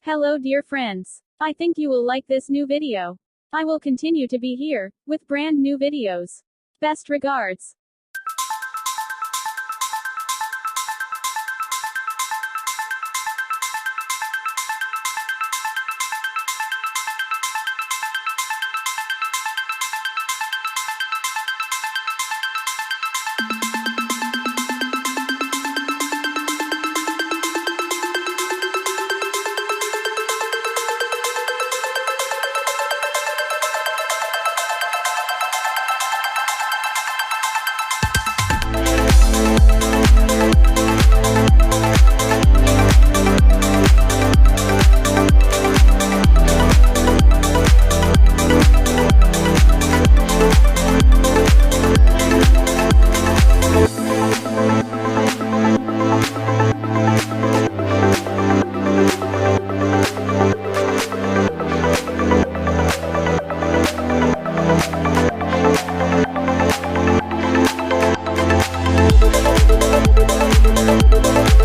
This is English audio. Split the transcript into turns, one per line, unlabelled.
Hello dear friends. I think you will like this new video. I will continue to be here, with brand new videos. Best regards.